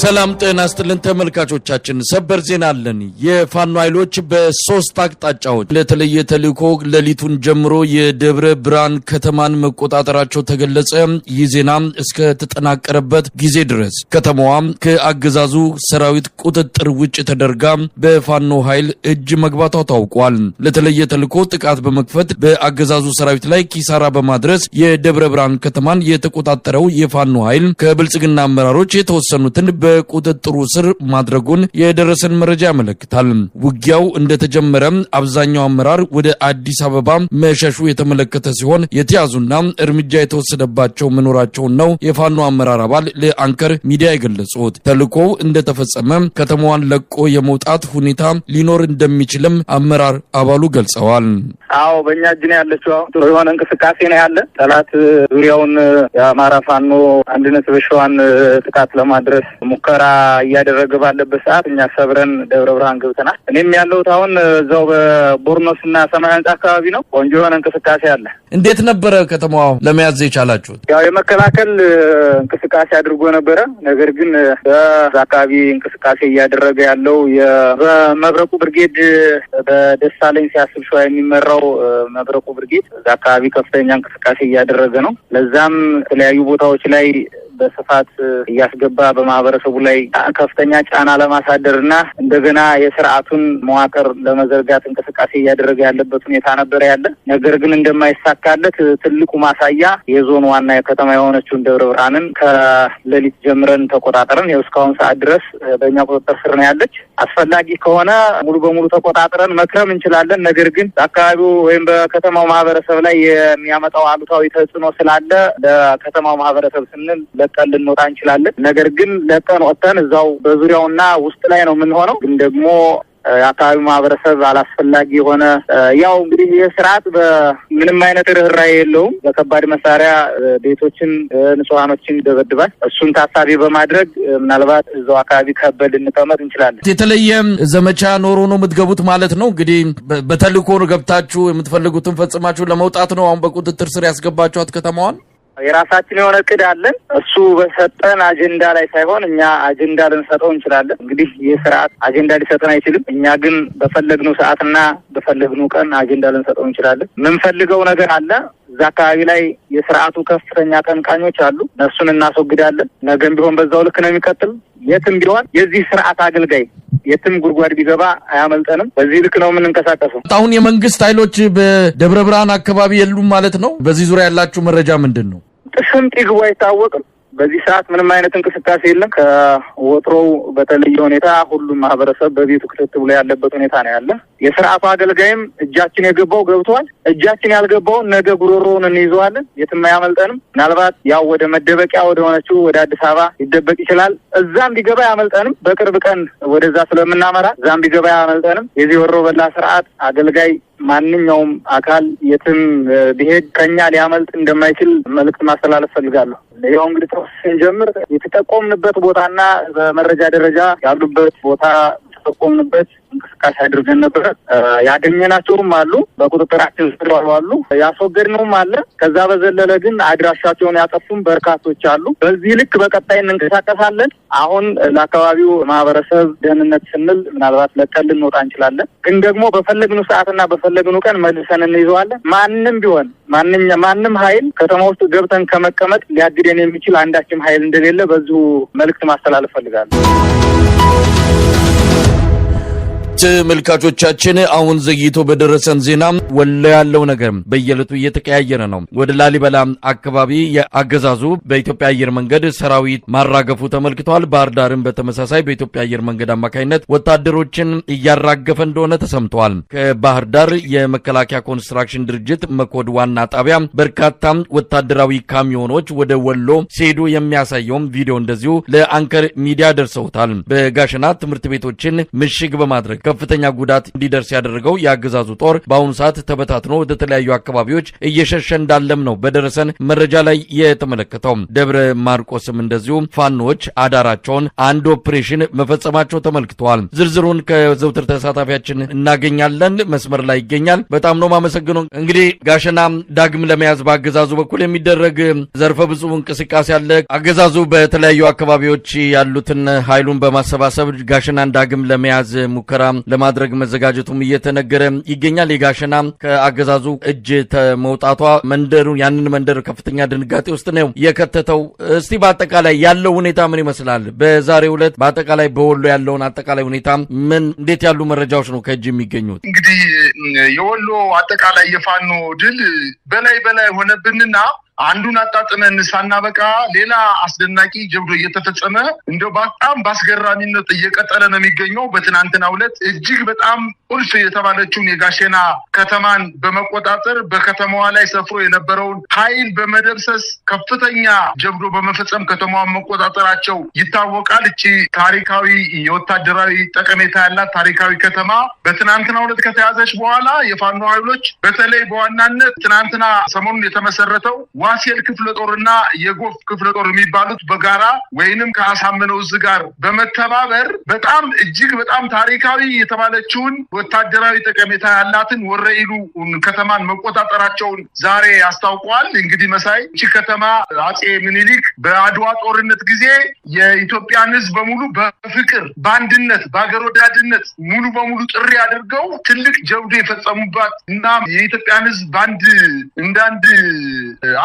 ሰላም ጤና ይስጥልን ተመልካቾቻችን፣ ሰበር ዜና አለን። የፋኖ ኃይሎች በሶስት አቅጣጫዎች ለተለየ ተልዕኮ ሌሊቱን ጀምሮ የደብረ ብርሃን ከተማን መቆጣጠራቸው ተገለጸ። ይህ ዜና እስከ ተጠናቀረበት ጊዜ ድረስ ከተማዋ ከአገዛዙ ሰራዊት ቁጥጥር ውጭ ተደርጋ በፋኖ ኃይል እጅ መግባቷ ታውቋል። ለተለየ ተልዕኮ ጥቃት በመክፈት በአገዛዙ ሰራዊት ላይ ኪሳራ በማድረስ የደብረ ብርሃን ከተማን የተቆጣጠረው የፋኖ ኃይል ከብልጽግና አመራሮች የተወሰኑትን በቁጥጥሩ ስር ማድረጉን የደረሰን መረጃ ያመለክታል። ውጊያው እንደተጀመረ አብዛኛው አመራር ወደ አዲስ አበባ መሸሹ የተመለከተ ሲሆን የተያዙና እርምጃ የተወሰደባቸው መኖራቸውን ነው የፋኖ አመራር አባል ለአንከር ሚዲያ የገለጹት። ተልዕኮው እንደተፈጸመ ከተማዋን ለቆ የመውጣት ሁኔታ ሊኖር እንደሚችልም አመራር አባሉ ገልጸዋል። አዎ በእኛ እጅ ነው ያለችው። ጥሩ የሆነ እንቅስቃሴ ነው ያለ። ጠላት ዙሪያውን የአማራ ፋኖ አንድነት በሸዋን ጥቃት ለማድረስ ሙከራ እያደረገ ባለበት ሰዓት እኛ ሰብረን ደብረ ብርሃን ገብተናል። እኔም ያለሁት አሁን እዛው በቦርኖስና ሰማይ ህንጻ አካባቢ ነው። ቆንጆ የሆነ እንቅስቃሴ አለ። እንዴት ነበረ ከተማዋ ለመያዝ የቻላችሁት? ያው የመከላከል እንቅስቃሴ አድርጎ ነበረ። ነገር ግን በአካባቢ እንቅስቃሴ እያደረገ ያለው የመብረቁ ብርጌድ በደሳለኝ ሲያስብ ሸዋ የሚመራው መብረቁ ብርጌድ አካባቢ ከፍተኛ እንቅስቃሴ እያደረገ ነው። ለዛም የተለያዩ ቦታዎች ላይ በስፋት እያስገባ በማህበረሰቡ ላይ ከፍተኛ ጫና ለማሳደርና እንደገና የስርዓቱን መዋቅር ለመዘርጋት እንቅስቃሴ እያደረገ ያለበት ሁኔታ ነበር ያለ። ነገር ግን እንደማይሳካለት ትልቁ ማሳያ የዞን ዋና የከተማ የሆነችውን ደብረ ብርሃንን ከሌሊት ጀምረን ተቆጣጠረን እስካሁን ሰዓት ድረስ በእኛ ቁጥጥር ስር ነው ያለች። አስፈላጊ ከሆነ ሙሉ በሙሉ ተቆጣጥረን መክረም እንችላለን። ነገር ግን በአካባቢው ወይም በከተማው ማህበረሰብ ላይ የሚያመጣው አሉታዊ ተጽዕኖ ስላለ ለከተማው ማህበረሰብ ስንል ለቀን ልንወጣ እንችላለን። ነገር ግን ለቀን ወጥተን እዛው በዙሪያውና ውስጥ ላይ ነው የምንሆነው። ግን ደግሞ የአካባቢው ማህበረሰብ አላስፈላጊ የሆነ ያው እንግዲህ ይህ ስርዓት በምንም አይነት ርህራሄ የለውም። በከባድ መሳሪያ ቤቶችን፣ ንጹሃኖችን ይደበድባል። እሱን ታሳቢ በማድረግ ምናልባት እዛው አካባቢ ከበድ ልንቀመጥ እንችላለን። የተለየ ዘመቻ ኖሮ ነው የምትገቡት ማለት ነው? እንግዲህ በተልዕኮ ገብታችሁ የምትፈልጉትን ፈጽማችሁ ለመውጣት ነው አሁን በቁጥጥር ስር ያስገባችኋት ከተማዋን? የራሳችን የሆነ እቅድ አለን። እሱ በሰጠን አጀንዳ ላይ ሳይሆን እኛ አጀንዳ ልንሰጠው እንችላለን። እንግዲህ ይህ ስርዓት አጀንዳ ሊሰጠን አይችልም። እኛ ግን በፈለግነው ሰዓትና በፈለግነው ቀን አጀንዳ ልንሰጠው እንችላለን። የምንፈልገው ነገር አለ። እዛ አካባቢ ላይ የስርዓቱ ከፍተኛ ቀንቃኞች አሉ። እነሱን እናስወግዳለን። ነገም ቢሆን በዛው ልክ ነው የሚቀጥል። የትም ቢሆን የዚህ ስርዓት አገልጋይ የትም ጉድጓድ ቢገባ አያመልጠንም። በዚህ ልክ ነው የምንንቀሳቀሰው። አሁን የመንግስት ኃይሎች በደብረ ብርሃን አካባቢ የሉም ማለት ነው? በዚህ ዙሪያ ያላችሁ መረጃ ምንድን ነው? ጥስምት ይግቡ አይታወቅም። በዚህ ሰዓት ምንም አይነት እንቅስቃሴ የለም። ከወትሮው በተለየ ሁኔታ ሁሉም ማህበረሰብ በቤቱ ክትት ብሎ ያለበት ሁኔታ ነው ያለ። የስርዓቱ አገልጋይም እጃችን የገባው ገብቷል። እጃችን ያልገባውን ነገ ጉሮሮውን እንይዘዋለን። የትም አያመልጠንም። ምናልባት ያው ወደ መደበቂያ ወደ ሆነችው ወደ አዲስ አበባ ሊደበቅ ይችላል። እዛም ቢገባ አያመልጠንም። በቅርብ ቀን ወደዛ ስለምናመራ እዛም ቢገባ አያመልጠንም። የዚህ ወሮ በላ ስርዓት አገልጋይ ማንኛውም አካል የትም ቢሄድ ከኛ ሊያመልጥ እንደማይችል መልዕክት ማስተላለፍ ፈልጋለሁ። ያው እንግዲህ ስንጀምር የተጠቆምንበት ቦታና በመረጃ ደረጃ ያሉበት ቦታ ተጠቆምንበት እንቅስቃሴ አድርገን ነበር። ያገኘናቸውም አሉ፣ በቁጥጥራችን ስር አሉ፣ ያስወገድነውም አለ። ከዛ በዘለለ ግን አድራሻቸውን ያጠፉም በርካቶች አሉ። በዚህ ልክ በቀጣይ እንንቀሳቀሳለን። አሁን ለአካባቢው ማህበረሰብ ደህንነት ስንል ምናልባት ለቀን ልንወጣ እንችላለን። ግን ደግሞ በፈለግነው ሰዓትና በፈለግነው ቀን መልሰን እንይዘዋለን። ማንም ቢሆን ማንም ኃይል ከተማ ውስጥ ገብተን ከመቀመጥ ሊያግደን የሚችል አንዳችም ኃይል እንደሌለ በዚሁ መልዕክት ማስተላለፍ ፈልጋለሁ። ተመልካቾቻችን አሁን ዘግይቶ በደረሰን ዜና ወሎ ያለው ነገር በየለቱ እየተቀያየረ ነው። ወደ ላሊበላ አካባቢ የአገዛዙ በኢትዮጵያ አየር መንገድ ሰራዊት ማራገፉ ተመልክቷል። ባህር ዳርም በተመሳሳይ በኢትዮጵያ አየር መንገድ አማካኝነት ወታደሮችን እያራገፈ እንደሆነ ተሰምቷል። ከባህር ዳር የመከላከያ ኮንስትራክሽን ድርጅት መኮድ ዋና ጣቢያ በርካታ ወታደራዊ ካሚዮኖች ወደ ወሎ ሲሄዱ የሚያሳየውም ቪዲዮ እንደዚሁ ለአንከር ሚዲያ ደርሰውታል። በጋሸና ትምህርት ቤቶችን ምሽግ በማድረግ ከፍተኛ ጉዳት እንዲደርስ ያደረገው የአገዛዙ ጦር በአሁኑ ሰዓት ተበታትኖ ወደ ተለያዩ አካባቢዎች እየሸሸ እንዳለም ነው በደረሰን መረጃ ላይ የተመለከተው። ደብረ ማርቆስም እንደዚሁ ፋኖች አዳራቸውን አንድ ኦፕሬሽን መፈጸማቸው ተመልክተዋል። ዝርዝሩን ከዘውትር ተሳታፊያችን እናገኛለን። መስመር ላይ ይገኛል። በጣም ነው ማመሰግነው። እንግዲህ ጋሸና ዳግም ለመያዝ በአገዛዙ በኩል የሚደረግ ዘርፈ ብዙ እንቅስቃሴ አለ። አገዛዙ በተለያዩ አካባቢዎች ያሉትን ኃይሉን በማሰባሰብ ጋሸናን ዳግም ለመያዝ ሙከራ ለማድረግ መዘጋጀቱም እየተነገረ ይገኛል። የጋሸና ከአገዛዙ እጅ መውጣቷ ያንን መንደር ከፍተኛ ድንጋጤ ውስጥ ነው የከተተው። እስቲ በአጠቃላይ ያለው ሁኔታ ምን ይመስላል? በዛሬው ዕለት በአጠቃላይ በወሎ ያለውን አጠቃላይ ሁኔታ እንዴት ያሉ መረጃዎች ነው ከእጅ የሚገኙት? እንግዲህ የወሎ አጠቃላይ የፋኖ ድል በላይ ሆነብንና አንዱን አጣጥመን ሳናበቃ ሌላ አስደናቂ ጀብዶ እየተፈጸመ እንደው በጣም በአስገራሚነት እየቀጠለ ነው የሚገኘው። በትናንትናው ዕለት እጅግ በጣም ቁልፍ የተባለችውን የጋሸና ከተማን በመቆጣጠር በከተማዋ ላይ ሰፍሮ የነበረውን ኃይል በመደምሰስ ከፍተኛ ጀብዶ በመፈጸም ከተማዋን መቆጣጠራቸው ይታወቃል። እቺ ታሪካዊ የወታደራዊ ጠቀሜታ ያላት ታሪካዊ ከተማ በትናንትናው ዕለት ከተያዘች በኋላ የፋኖ ኃይሎች በተለይ በዋናነት ትናንትና ሰሞኑን የተመሰረተው ዋሴል ክፍለ ጦርና የጎፍ ክፍለ ጦር የሚባሉት በጋራ ወይንም ከአሳምነው እዝ ጋር በመተባበር በጣም እጅግ በጣም ታሪካዊ የተባለችውን ወታደራዊ ጠቀሜታ ያላትን ወረኢሉ ከተማን መቆጣጠራቸውን ዛሬ አስታውቀዋል። እንግዲህ መሳይ እቺ ከተማ አጼ ምኒልክ በአድዋ ጦርነት ጊዜ የኢትዮጵያን ሕዝብ በሙሉ በፍቅር በአንድነት በአገር ወዳድነት ሙሉ በሙሉ ጥሪ አድርገው ትልቅ ጀብዱ የፈጸሙባት እና የኢትዮጵያን ሕዝብ በአንድ እንዳንድ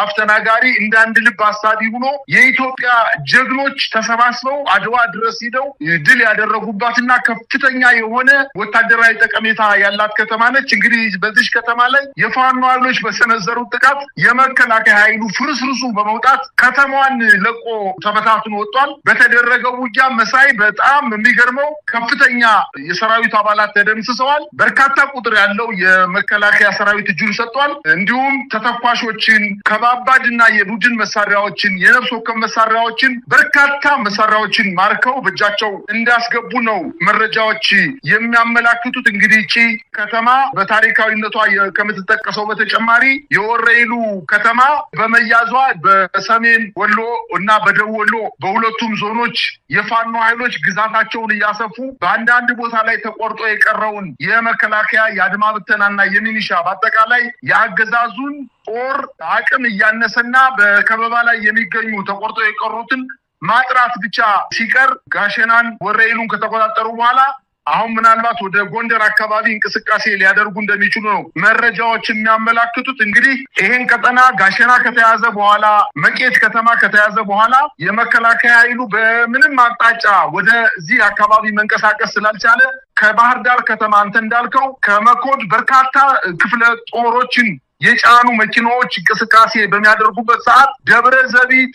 አፍተናጋሪ እንዳንድ ልብ አሳቢ ሆኖ የኢትዮጵያ ጀግኖች ተሰባስበው አድዋ ድረስ ሄደው ድል ያደረጉባትና ከፍተኛ የሆነ ወታደራዊ ጠቀሜታ ያላት ከተማ ነች። እንግዲህ በዚህ ከተማ ላይ የፋኖ ኃይሎች በሰነዘሩት ጥቃት የመከላከያ ኃይሉ ፍርስርሱ በመውጣት ከተማዋን ለቆ ተበታትኖ ወጥቷል። በተደረገው ውጊያ መሳይ በጣም የሚገርመው ከፍተኛ የሰራዊት አባላት ተደምስሰዋል። በርካታ ቁጥር ያለው የመከላከያ ሰራዊት እጁን ሰጥቷል። እንዲሁም ተተኳሾችን ከባባድና የቡድን መሳሪያዎችን የነፍስ ወከፍ መሳሪያዎችን በርካታ መሳሪያዎችን ማርከው በእጃቸው እንዳስገቡ ነው መረጃዎች የሚያመላክቱት። እንግዲህ እቺ ከተማ በታሪካዊነቷ ከምትጠቀሰው በተጨማሪ የወረኢሉ ከተማ በመያዟ በሰሜን ወሎ እና በደቡብ ወሎ በሁለቱም ዞኖች የፋኖ ኃይሎች ግዛታቸውን እያሰፉ በአንዳንድ ቦታ ላይ ተቆርጦ የቀረውን የመከላከያ የአድማ ብተናና የሚኒሻ በአጠቃላይ የአገዛዙን ጦር አቅም እያነሰና በከበባ ላይ የሚገኙ ተቆርጦ የቀሩትን ማጥራት ብቻ ሲቀር ጋሸናን ወረኢሉን ከተቆጣጠሩ በኋላ አሁን ምናልባት ወደ ጎንደር አካባቢ እንቅስቃሴ ሊያደርጉ እንደሚችሉ ነው መረጃዎች የሚያመላክቱት። እንግዲህ ይሄን ቀጠና ጋሸና ከተያዘ በኋላ መቄት ከተማ ከተያዘ በኋላ የመከላከያ ኃይሉ በምንም አቅጣጫ ወደዚህ አካባቢ መንቀሳቀስ ስላልቻለ ከባህር ዳር ከተማ አንተ እንዳልከው ከመኮድ በርካታ ክፍለ ጦሮችን የጫኑ መኪናዎች እንቅስቃሴ በሚያደርጉበት ሰዓት ደብረ ዘቢጥ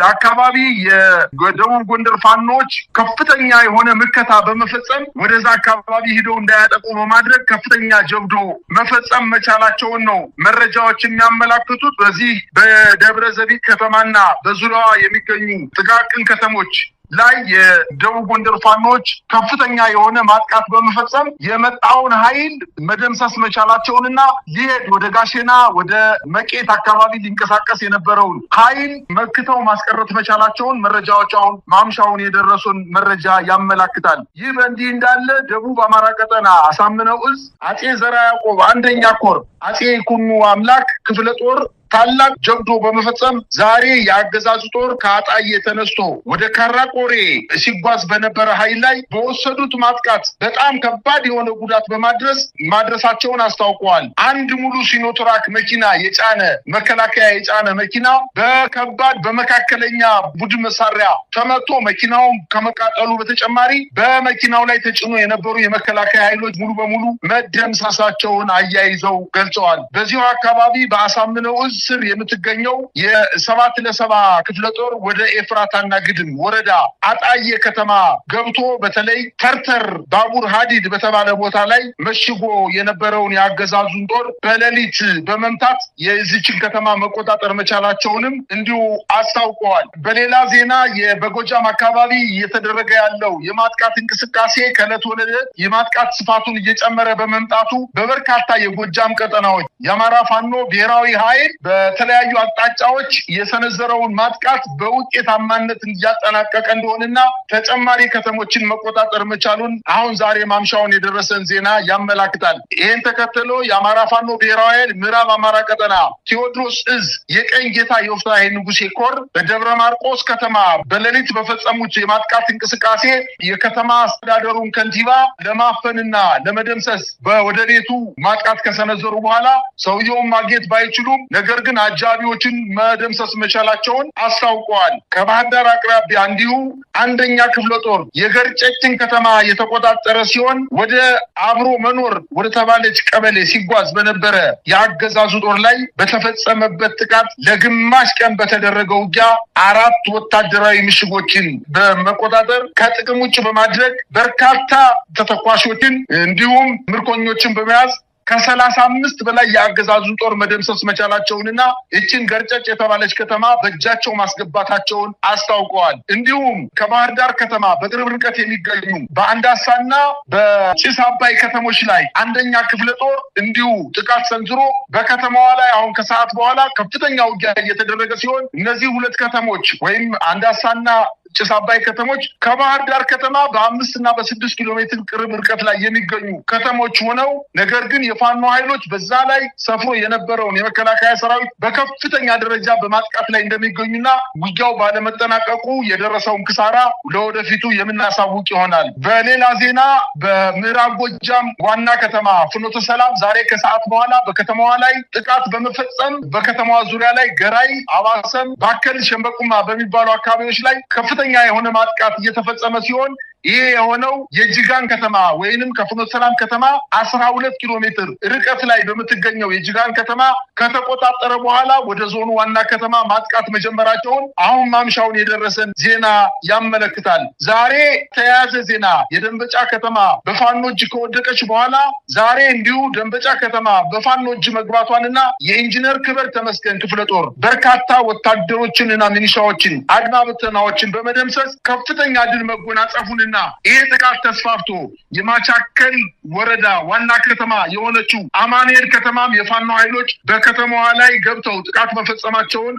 አካባቢ የደቡብ ጎንደር ፋኖች ከፍተኛ የሆነ ምከታ በመፈጸም ወደዛ አካባቢ ሄደው እንዳያጠቁ በማድረግ ከፍተኛ ጀብዶ መፈጸም መቻላቸውን ነው መረጃዎች የሚያመላክቱት። በዚህ በደብረ ዘቢጥ ከተማና በዙሪያዋ የሚገኙ ጥቃቅን ከተሞች ላይ የደቡብ ጎንደር ፋኖች ከፍተኛ የሆነ ማጥቃት በመፈጸም የመጣውን ኃይል መደምሰስ መቻላቸውንና ሊሄድ ወደ ጋሸና ወደ መቄት አካባቢ ሊንቀሳቀስ የነበረውን ኃይል መክተው ማስቀረት መቻላቸውን መረጃዎች አሁን ማምሻውን የደረሱን መረጃ ያመላክታል። ይህ በእንዲህ እንዳለ ደቡብ አማራ ቀጠና አሳምነው እዝ አጼ ዘርዓ ያዕቆብ አንደኛ ኮር አጼ ይኩኖ አምላክ ክፍለ ጦር ታላቅ ጀብዶ በመፈጸም ዛሬ የአገዛዙ ጦር ከአጣዬ ተነስቶ ወደ ካራቆሬ ሲጓዝ በነበረ ኃይል ላይ በወሰዱት ማጥቃት በጣም ከባድ የሆነ ጉዳት ማድረሳቸውን አስታውቀዋል። አንድ ሙሉ ሲኖትራክ መኪና የጫነ መከላከያ የጫነ መኪና በከባድ በመካከለኛ ቡድን መሳሪያ ተመቶ መኪናውን ከመቃጠሉ በተጨማሪ በመኪናው ላይ ተጭኖ የነበሩ የመከላከያ ኃይሎች ሙሉ በሙሉ መደምሰሳቸውን አያይዘው ገልጸዋል። ገልጸዋል። በዚሁ አካባቢ በአሳምነው እዝ ስር የምትገኘው የ7 ለ7 ክፍለ ጦር ወደ ኤፍራታና ግድም ወረዳ አጣዬ ከተማ ገብቶ በተለይ ተርተር ባቡር ሀዲድ በተባለ ቦታ ላይ መሽጎ የነበረውን ያገዛዙን ጦር በሌሊት በመምታት የዚችን ከተማ መቆጣጠር መቻላቸውንም እንዲሁ አስታውቀዋል። በሌላ ዜና በጎጃም አካባቢ እየተደረገ ያለው የማጥቃት እንቅስቃሴ ከዕለት ወደ ዕለት የማጥቃት ስፋቱን እየጨመረ በመምጣቱ በበርካታ የጎጃም ቀጠናዎች የአማራ ፋኖ ብሔራዊ ኃይል በተለያዩ አቅጣጫዎች የሰነዘረውን ማጥቃት በውጤታማነት እያጠናቀቀ እንደሆነና ተጨማሪ ከተሞችን መቆጣጠር መቻሉን አሁን ዛሬ ማምሻውን የደረሰን ዜና ያመላክታል። ይህን ተከትሎ የአማራ ፋኖ ብሔራዊ ኃይል ምዕራብ አማራ ቀጠና ቴዎድሮስ እዝ የቀኝ ጌታ የወፍታሔ ንጉሴ ኮር በደብረ ማርቆስ ከተማ በሌሊት በፈጸሙት የማጥቃት እንቅስቃሴ የከተማ አስተዳደሩን ከንቲባ ለማፈንና ለመደምሰስ ወደ ቤቱ ማጥቃት ከሰነዘሩ በኋላ ሰውየውን ማግኘት ባይችሉም ነገር ግን አጃቢዎችን መደምሰስ መቻላቸውን አስታውቀዋል። ከባህር ዳር አቅራቢያ እንዲሁ 1ኛ ክፍለ ጦር የገርጨጭን ከተማ የተቆጣጠረ ሲሆን ወደ አብሮ መኖር ወደ ተባለች ቀበሌ ሲጓዝ በነበረ የአገዛዙ ጦር ላይ በተፈጸመበት ጥቃት ለግማሽ ቀን በተደረገው ውጊያ 4 ወታደራዊ ምሽጎችን በመቆጣጠር ከጥቅም ውጭ በማድረግ በርካታ ተተኳሾችን እንዲሁም ምርኮኞችን በመያዝ ከ35 በላይ የአገዛዙን ጦር መደምሰስ መቻላቸውንና እችን ገርጨጭ የተባለች ከተማ በእጃቸው ማስገባታቸውን አስታውቀዋል። እንዲሁም ከባህር ዳር ከተማ በቅርብ ርቀት የሚገኙ በአንዳሳና በጭስ አባይ ከተሞች ላይ 1ኛ ክፍለ ጦር እንዲሁ ጥቃት ሰንዝሮ በከተማዋ ላይ አሁን ከሰዓት በኋላ ከፍተኛ ውጊያ እየተደረገ ሲሆን እነዚህ 2 ከተሞች ወይም አንዳሳና ጭስ አባይ ከተሞች ከባህር ዳር ከተማ በ5 እና በ6 ኪሎ ሜትር ቅርብ ርቀት ላይ የሚገኙ ከተሞች ሆነው ነገር ግን የፋኖ ኃይሎች በዛ ላይ ሰፍሮ የነበረውን የመከላከያ ሰራዊት በከፍተኛ ደረጃ በማጥቃት ላይ እንደሚገኙና ውጊያው ባለመጠናቀቁ የደረሰውን ክሳራ ለወደፊቱ የምናሳውቅ ይሆናል። በሌላ ዜና በምዕራብ ጎጃም ዋና ከተማ ፍኖተ ሰላም ዛሬ ከሰዓት በኋላ በከተማዋ ላይ ጥቃት በመፈጸም በከተማዋ ዙሪያ ላይ ገራይ፣ አባሰም፣ ባከል፣ ሸምበቁማ በሚባሉ አካባቢዎች ላይ ከፍተኛ የሆነ ማጥቃት እየተፈጸመ ሲሆን ይሄ የሆነው የጅጋን ከተማ ወይንም ከፍኖተ ሰላም ከተማ 12 ኪሎ ሜትር ርቀት ላይ በምትገኘው የጅጋን ከተማ ከተቆጣጠረ በኋላ ወደ ዞኑ ዋና ከተማ ማጥቃት መጀመራቸውን አሁን ማምሻውን የደረሰን ዜና ያመለክታል። ዛሬ ተያያዘ ዜና የደንበጫ ከተማ በፋኖ እጅ ከወደቀች በኋላ ዛሬ እንዲሁ ደንበጫ ከተማ በፋኖ እጅ መግባቷንና የኢንጂነር ክብር ተመስገን ክፍለ ጦር በርካታ ወታደሮችንና ሚኒሻዎችን አድማ ብተናዎችን በመደምሰስ ከፍተኛ ድል መጎናጸፉን ይሄ ጥቃት ተስፋፍቶ የማቻከል ወረዳ ዋና ከተማ የሆነችው አማኑኤል ከተማም የፋኖ ኃይሎች በከተማዋ ላይ ገብተው ጥቃት መፈጸማቸውን